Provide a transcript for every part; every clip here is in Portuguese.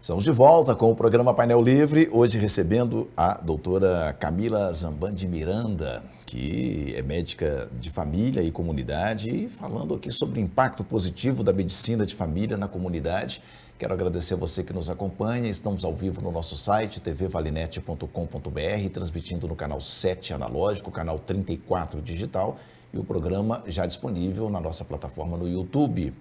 Estamos de volta com o programa Painel Livre, hoje recebendo a doutora Camila Zamban de Miranda, que é médica de família e comunidade, e falando aqui sobre o impacto positivo da medicina de família na comunidade. Quero agradecer a você que nos acompanha, estamos ao vivo no nosso site, tvvalinete.com.br, transmitindo no canal 7 analógico, canal 34 digital, e o programa já disponível na nossa plataforma no YouTube.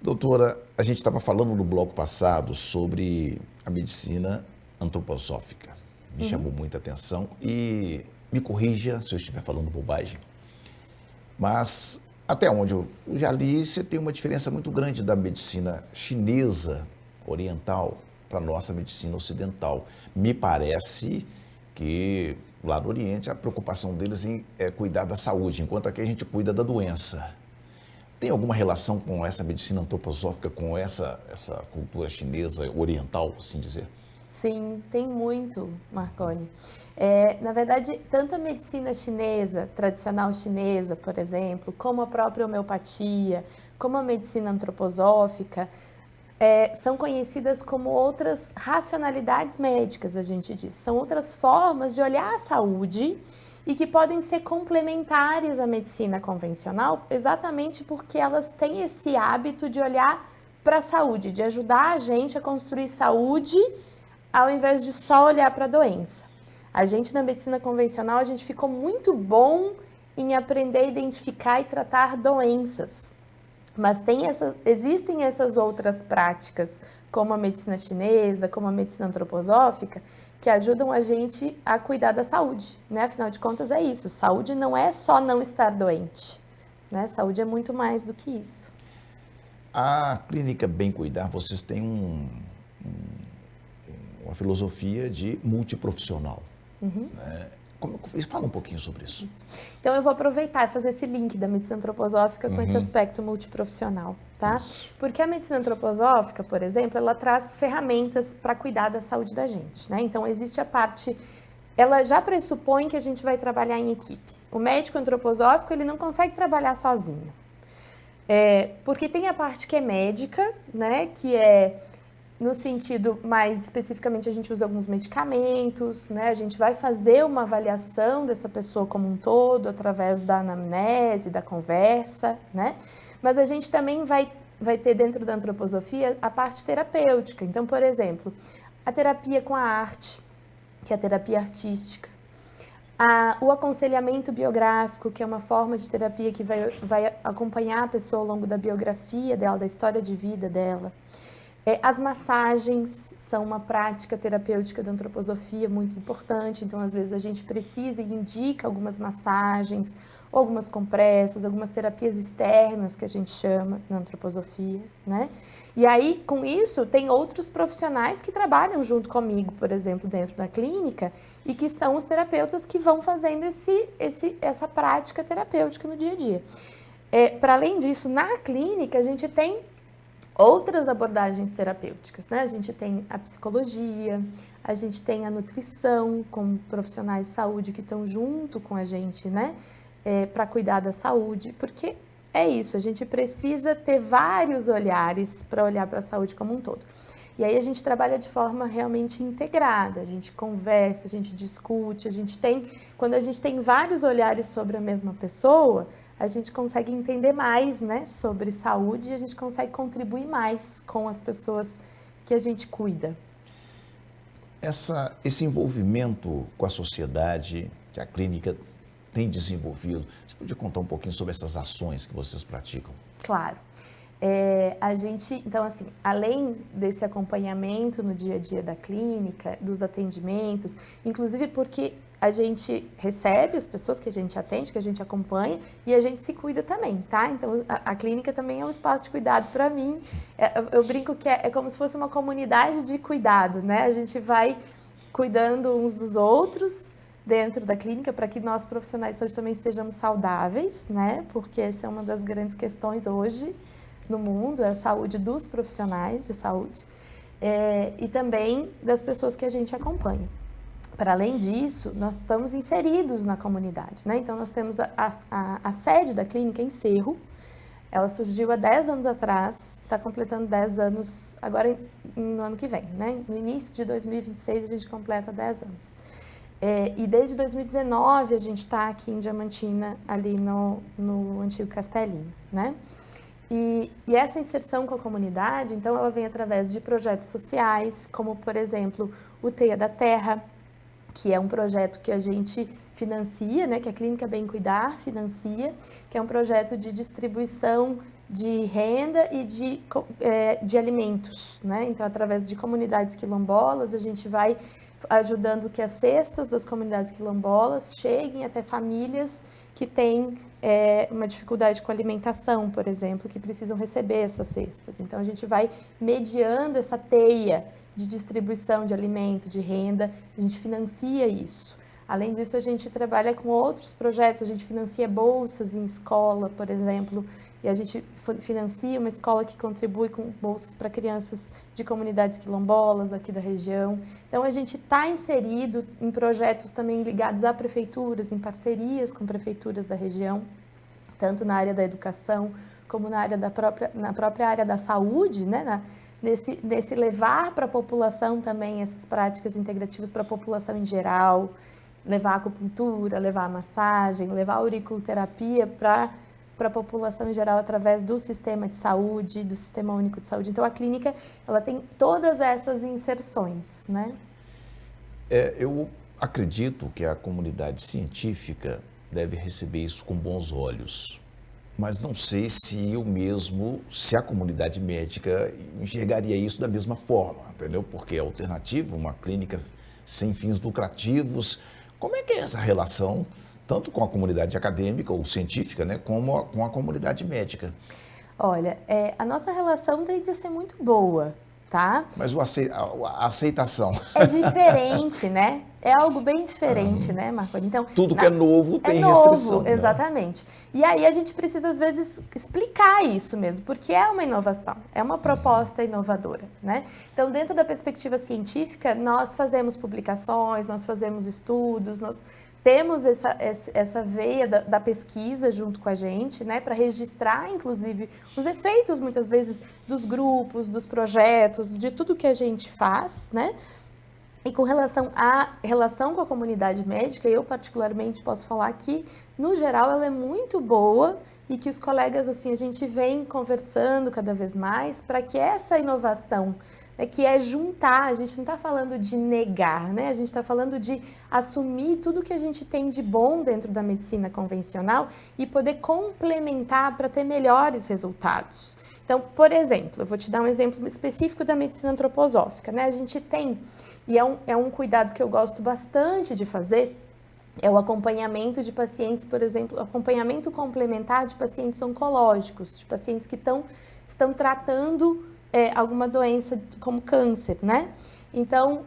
Doutora, a gente estava falando no bloco passado sobre a medicina antroposófica. Me chamou muita atenção e me corrija se eu estiver falando bobagem. Mas até onde eu já li, você tem uma diferença muito grande da medicina chinesa oriental para a nossa medicina ocidental. Me parece que lá no Oriente a preocupação deles é cuidar da saúde, enquanto aqui a gente cuida da doença. Tem alguma relação com essa medicina antroposófica, com essa cultura chinesa oriental, assim dizer? Sim, tem muito, Marconi. Na verdade, tanto a medicina chinesa, tradicional chinesa, por exemplo, como a própria homeopatia, como a medicina antroposófica, são conhecidas como outras racionalidades médicas, a gente diz. São outras formas de olhar a saúde e que podem ser complementares à medicina convencional, exatamente porque elas têm esse hábito de olhar para a saúde, de ajudar a gente a construir saúde, ao invés de só olhar para a doença. A gente, na medicina convencional, a gente ficou muito bom em aprender a identificar e tratar doenças. Mas existem essas outras práticas, como a medicina chinesa, como a medicina antroposófica, que ajudam a gente a cuidar da saúde, né? Afinal de contas é isso, saúde não é só não estar doente, né? Saúde é muito mais do que isso. A clínica Bem Cuidar, vocês têm uma filosofia de multiprofissional. Né? Fala um pouquinho sobre isso. Então eu vou aproveitar e fazer esse link da medicina antroposófica com esse aspecto multiprofissional, tá? Porque a medicina antroposófica, por exemplo, ela traz ferramentas para cuidar da saúde da gente, né? Então existe a parte, ela já pressupõe que a gente vai trabalhar em equipe. O médico antroposófico, ele não consegue trabalhar sozinho. Porque tem a parte que é médica, né? Que é no sentido, mais especificamente, a gente usa alguns medicamentos, né? A gente vai fazer uma avaliação dessa pessoa como um todo, através da anamnese, da conversa, né? Mas a gente também vai ter dentro da antroposofia a parte terapêutica. Então, por exemplo, a terapia com a arte, que é a terapia artística. O aconselhamento biográfico, que é uma forma de terapia que vai acompanhar a pessoa ao longo da biografia dela, da história de vida dela. As massagens são uma prática terapêutica da antroposofia muito importante, então às vezes a gente precisa e indica algumas massagens, ou algumas compressas, algumas terapias externas que a gente chama na antroposofia, né? E aí, com isso, tem outros profissionais que trabalham junto comigo, por exemplo, dentro da clínica, e que são os terapeutas que vão fazendo essa prática terapêutica no dia a dia. Para além disso, na clínica, a gente tem outras abordagens terapêuticas, né? A gente tem a psicologia, a gente tem a nutrição, como profissionais de saúde que estão junto com a gente, né? Para cuidar da saúde, porque é isso, a gente precisa ter vários olhares para olhar para a saúde como um todo. E aí a gente trabalha de forma realmente integrada, a gente conversa, a gente discute, quando a gente tem vários olhares sobre a mesma pessoa, a gente consegue entender mais, né, sobre saúde e a gente consegue contribuir mais com as pessoas que a gente cuida. Esse envolvimento com a sociedade que a clínica tem desenvolvido, você podia contar um pouquinho sobre essas ações que vocês praticam? Claro. Então assim, além desse acompanhamento no dia a dia da clínica, dos atendimentos, inclusive porque a gente recebe as pessoas que a gente atende, que a gente acompanha, e a gente se cuida também, tá? Então, a clínica também é um espaço de cuidado para mim. Eu brinco que é como se fosse uma comunidade de cuidado, né? A gente vai cuidando uns dos outros dentro da clínica para que nós, profissionais de saúde, também estejamos saudáveis, né? Porque essa é uma das grandes questões hoje no mundo, é a saúde dos profissionais de saúde e também das pessoas que a gente acompanha. Para além disso, nós estamos inseridos na comunidade, né? Então, nós temos a sede da clínica em Cerro, Ela surgiu há 10 anos atrás, está completando 10 anos agora no ano que vem, né? No início de 2026 a gente completa 10 anos. E desde 2019 a gente está aqui em Diamantina, ali no antigo Castelinho, né? E essa inserção com a comunidade, então, ela vem através de projetos sociais, como, por exemplo, o Teia da Terra, que é um projeto que a gente financia, né, que a Clínica Bem Cuidar financia, que é um projeto de distribuição de renda e de alimentos, né? Então, através de comunidades quilombolas, a gente vai ajudando que as cestas das comunidades quilombolas cheguem até famílias que têm uma dificuldade com alimentação, por exemplo, que precisam receber essas cestas. Então, a gente vai mediando essa teia de distribuição de alimento, de renda, a gente financia isso. Além disso, a gente trabalha com outros projetos, a gente financia bolsas em escola, por exemplo, e a gente financia uma escola que contribui com bolsas para crianças de comunidades quilombolas aqui da região. Então, a gente está inserido em projetos também ligados a prefeituras, em parcerias com prefeituras da região, tanto na área da educação, como na própria área da saúde, né? Nesse levar para a população também essas práticas integrativas para a população em geral, levar a acupuntura, levar a massagem, levar a auriculoterapia para a população em geral através do sistema de saúde, do Sistema Único de Saúde. Então, a clínica, ela tem todas essas inserções, né? Eu acredito que a comunidade científica deve receber isso com bons olhos, mas não sei se a comunidade médica enxergaria isso da mesma forma, entendeu? Porque é alternativa, uma clínica sem fins lucrativos. Como é que é essa relação, tanto com a comunidade acadêmica ou científica, né, como com a comunidade médica? Olha, a nossa relação tem de ser muito boa, tá? Mas a aceitação... É diferente, né? É algo bem diferente, né, Marconi? Então, tudo que é novo tem restrição. Né? Exatamente. E aí a gente precisa, às vezes, explicar isso mesmo, porque é uma inovação, é uma proposta inovadora, né? Então, dentro da perspectiva científica, nós fazemos publicações, nós fazemos estudos, nós temos essa veia da pesquisa junto com a gente, né, para registrar, inclusive, os efeitos, muitas vezes, dos grupos, dos projetos, de tudo que a gente faz, né? E com relação com a comunidade médica, eu particularmente posso falar que, no geral, ela é muito boa e que os colegas, assim, a gente vem conversando cada vez mais para que essa inovação, que é juntar, a gente não está falando de negar, né? A gente está falando de assumir tudo que a gente tem de bom dentro da medicina convencional e poder complementar para ter melhores resultados. Então, por exemplo, eu vou te dar um exemplo específico da medicina antroposófica, né? A gente tem, e é um cuidado que eu gosto bastante de fazer, é o acompanhamento de pacientes, por exemplo, acompanhamento complementar de pacientes oncológicos, de pacientes que estão tratando alguma doença como câncer, né? Então,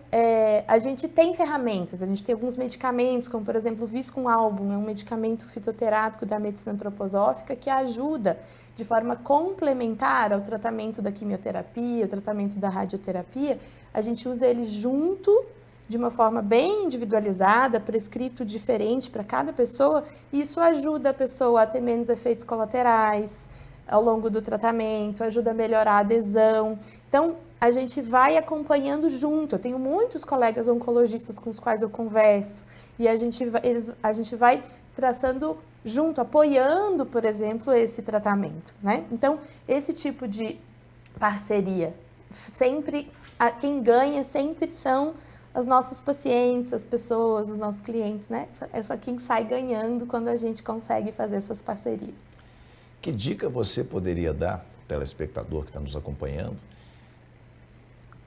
a gente tem ferramentas, a gente tem alguns medicamentos, como por exemplo o Viscum-Album, é um medicamento fitoterápico da medicina antroposófica que ajuda de forma complementar ao tratamento da quimioterapia, ao tratamento da radioterapia. A gente usa ele junto, de uma forma bem individualizada, prescrito diferente para cada pessoa, e isso ajuda a pessoa a ter menos efeitos colaterais ao longo do tratamento, ajuda a melhorar a adesão. Então, a gente vai acompanhando junto. Eu tenho muitos colegas oncologistas com os quais eu converso, e a gente vai traçando junto, apoiando, por exemplo, esse tratamento, né? Então, esse tipo de parceria, quem ganha sempre são os nossos pacientes, as pessoas, os nossos clientes, né? Quem sai ganhando quando a gente consegue fazer essas parcerias. Que dica você poderia dar ao telespectador que está nos acompanhando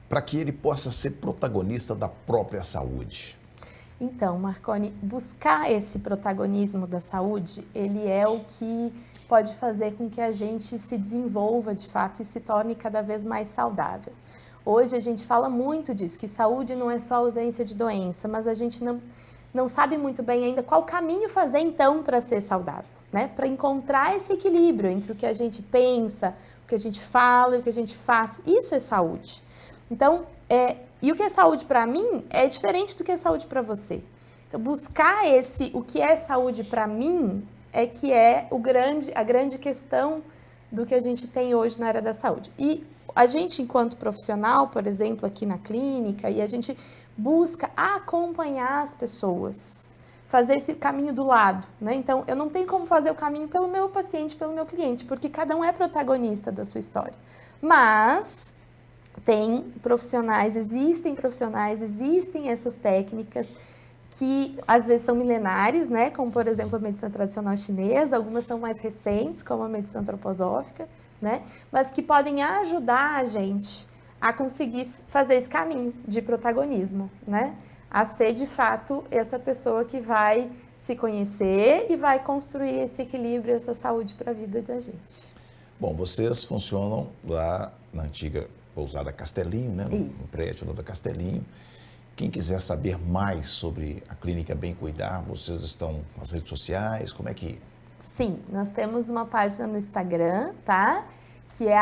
para que ele possa ser protagonista da própria saúde? Então, Marconi, buscar esse protagonismo da saúde, ele é o que pode fazer com que a gente se desenvolva de fato e se torne cada vez mais saudável. Hoje a gente fala muito disso, que saúde não é só ausência de doença, mas a gente não sabe muito bem ainda qual caminho fazer então para ser saudável, né? Para encontrar esse equilíbrio entre o que a gente pensa, o que a gente fala e o que a gente faz. Isso é saúde. Então, e o que é saúde para mim é diferente do que é saúde para você. Então, buscar o que é saúde para mim, a grande questão do que a gente tem hoje na área da saúde. E a gente, enquanto profissional, por exemplo, aqui na clínica, e a gente busca acompanhar as pessoas, fazer esse caminho do lado, né? Então, eu não tenho como fazer o caminho pelo meu paciente, pelo meu cliente, porque cada um é protagonista da sua história. Mas existem essas técnicas que às vezes são milenares, né? Como, por exemplo, a medicina tradicional chinesa, algumas são mais recentes, como a medicina antroposófica, né? Mas que podem ajudar a gente a conseguir fazer esse caminho de protagonismo, né? A ser, de fato, essa pessoa que vai se conhecer e vai construir esse equilíbrio, essa saúde para a vida da gente. Bom, vocês funcionam lá na antiga pousada Castelinho, né? No prédio da Castelinho. Quem quiser saber mais sobre a Clínica Bem Cuidar, vocês estão nas redes sociais, como é que... Sim, nós temos uma página no Instagram, tá? Que é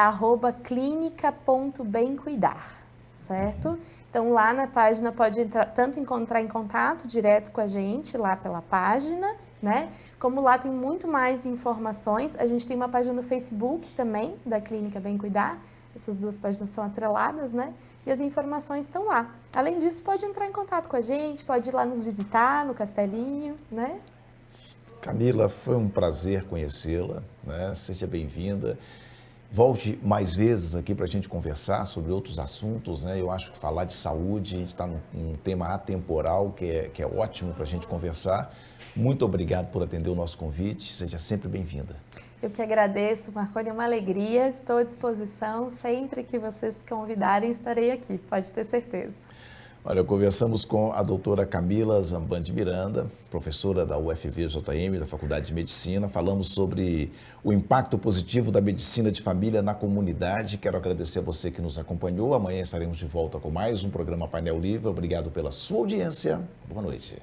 @clinica.bemcuidar, certo? Então, lá na página pode tanto entrar em contato direto com a gente, lá pela página, né? Como lá tem muito mais informações. A gente tem uma página no Facebook também, da Clínica Bem Cuidar. Essas duas páginas são atreladas, né? E as informações estão lá. Além disso, pode entrar em contato com a gente, pode ir lá nos visitar no Castelinho, né? Camila, foi um prazer conhecê-la, né? Seja bem-vinda. Volte mais vezes aqui para a gente conversar sobre outros assuntos, né? Eu acho que falar de saúde, a gente está num tema atemporal que é ótimo para a gente conversar. Muito obrigado por atender o nosso convite. Seja sempre bem-vinda. Eu que agradeço, Marconi, é uma alegria. Estou à disposição. Sempre que vocês convidarem, estarei aqui, pode ter certeza. Olha, conversamos com a doutora Camila Zambandi Miranda, professora da UFVJM, da Faculdade de Medicina. Falamos sobre o impacto positivo da medicina de família na comunidade. Quero agradecer a você que nos acompanhou. Amanhã estaremos de volta com mais um programa Painel Livre. Obrigado pela sua audiência. Boa noite.